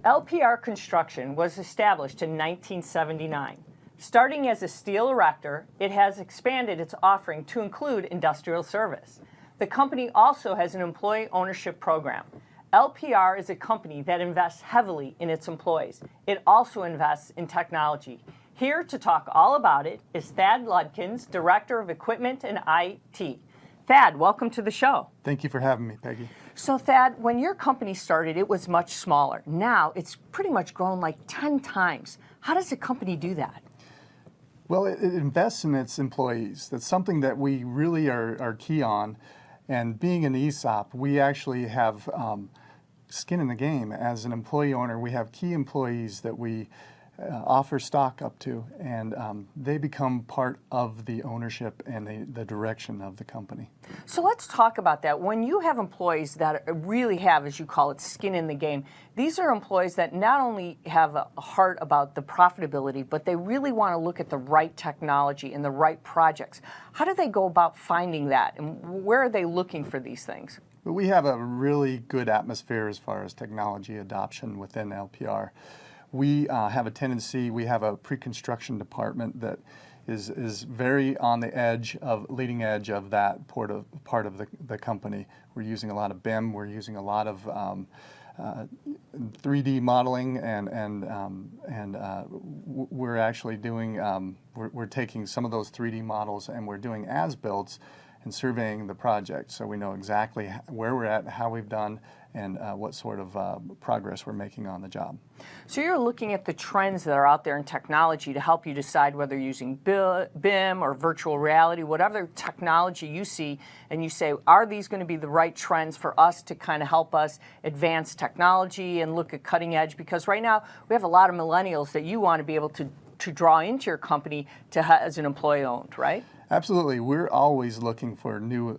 L.P.R. Construction was established in 1979. Starting as a steel erector, it has expanded its offering to include industrial service. The company also has an employee ownership program. L.P.R. is a company that invests heavily in its employees. It also invests in technology. Here to talk all about it is Thad Ludkins, Director of Equipment and IT. Thad, welcome to the show. Thank you for having me, Peggy. So Thad, when your company started, it was much smaller. Now it's pretty much grown like 10 times. How does a company do that? Well, it invests in its employees. That's something that we really are key on. And being an ESOP, we actually have skin in the game. As an employee owner, we have key employees that we offer stock up to, and they become part of the ownership and the direction of the company. So let's talk about that. When you have employees that really have, as you call it, skin in the game, these are employees that not only have a heart about the profitability, but they really want to look at the right technology and the right projects. How do they go about finding that, and where are they looking for these things? We have a really good atmosphere as far as technology adoption within L.P.R. We have a tendency, we have a pre-construction department that is very on the edge of, leading edge of that part of the company. We're using a lot of BIM, we're using a lot of 3D modeling, and we're actually doing, we're taking some of those 3D models and we're doing as-builds and surveying the project, so we know exactly where we're at, how we've done, and what sort of progress we're making on the job. So you're looking at the trends that are out there in technology to help you decide whether you're using BIM or virtual reality, whatever technology you see, and you say, are these going to be the right trends for us to kind of help us advance technology and look at cutting edge? Because right now we have a lot of millennials that you want to be able to draw into your company as an employee owned, right? Absolutely. We're always looking for new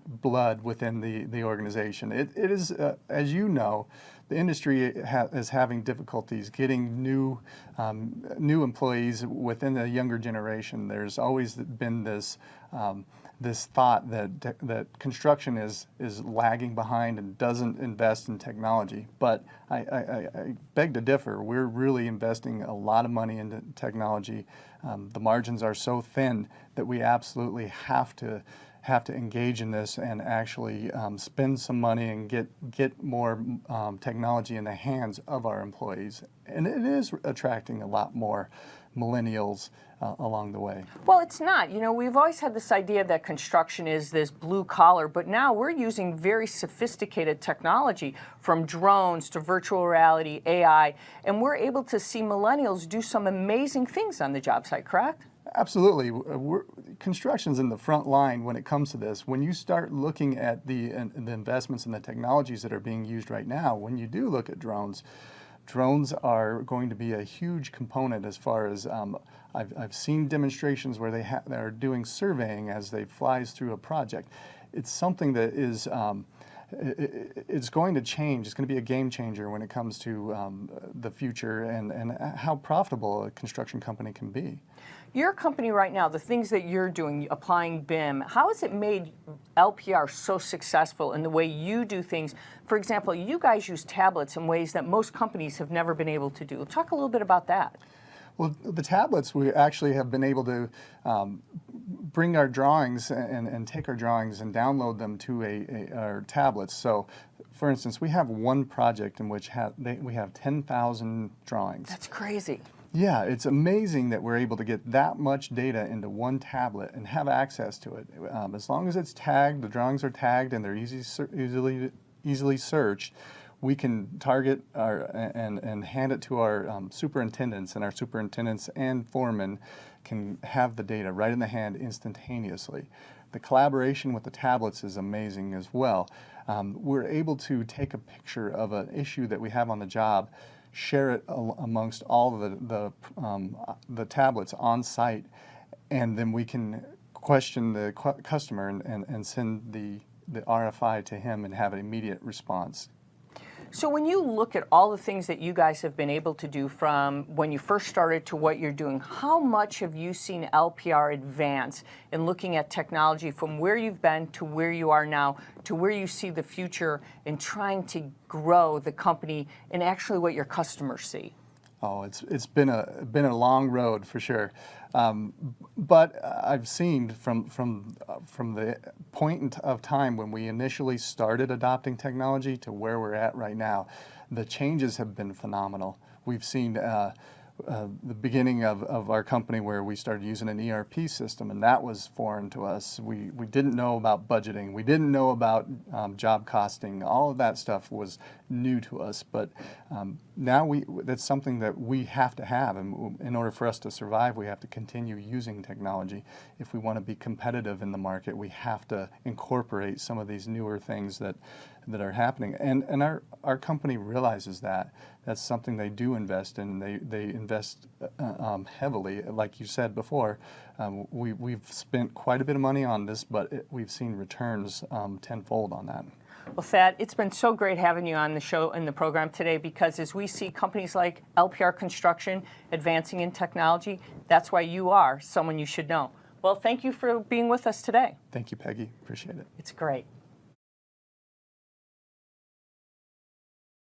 blood within the organization. It is, as you know, the industry is having difficulties getting new employees within the younger generation. There's always been this this thought that construction is lagging behind and doesn't invest in technology. But I beg to differ. We're really investing a lot of money into technology. The margins are so thin that we absolutely have to engage in this and actually spend some money and get more technology in the hands of our employees. And it is attracting a lot more millennials along the way. Well, it's not. You know, we've always had this idea that construction is this blue collar, but now we're using very sophisticated technology, from drones to virtual reality, AI, and we're able to see millennials do some amazing things on the job site, correct? Absolutely. Construction's in the front line when it comes to this. When you start looking at the investments and the technologies that are being used right now, when you do look at drones are going to be a huge component as far as I've seen demonstrations where they're doing surveying as they flies through a project. It's something that is it's going to change. It's going to be a game changer when it comes to the future and how profitable a construction company can be. Your company right now, the things that you're doing, applying BIM, how has it made L.P.R. so successful in the way you do things? For example, you guys use tablets in ways that most companies have never been able to do. Talk a little bit about that. Well, the tablets, we actually have been able to bring our drawings and take our drawings and download them to our tablets. So, for instance, we have one project in which we have 10,000 drawings. That's crazy. Yeah, it's amazing that we're able to get that much data into one tablet and have access to it. As long as it's tagged, the drawings are tagged, and they're easily searched, we can target and hand it to our superintendents, and our superintendents and foremen can have the data right in the hand instantaneously. The collaboration with the tablets is amazing as well. We're able to take a picture of an issue that we have on the job, share it amongst all of the tablets on site, and then we can question the customer and send the RFI to him and have an immediate response. So when you look at all the things that you guys have been able to do from when you first started to what you're doing, how much have you seen L.P.R. advance in looking at technology from where you've been to where you are now to where you see the future in trying to grow the company and actually what your customers see? Oh, it's been a long road for sure, but I've seen from the point of time when we initially started adopting technology to where we're at right now, the changes have been phenomenal. We've seen the beginning of our company where we started using an ERP system, and that was foreign to us. We didn't know about budgeting. We didn't know about job costing. All of that stuff was new to us, but now that's something that we have to have, and in order for us to survive, we have to continue using technology. If we want to be competitive in the market, we have to incorporate some of these newer things that are happening, and our company realizes that. That's something they do invest in. They invest heavily. Like you said before, we've spent quite a bit of money on this, but we've seen returns tenfold on that. Well, Thad, it's been so great having you on the show and the program today, because as we see companies like L.P.R. Construction advancing in technology, that's why you are someone you should know. Well, thank you for being with us today. Thank you, Peggy. Appreciate it. It's great.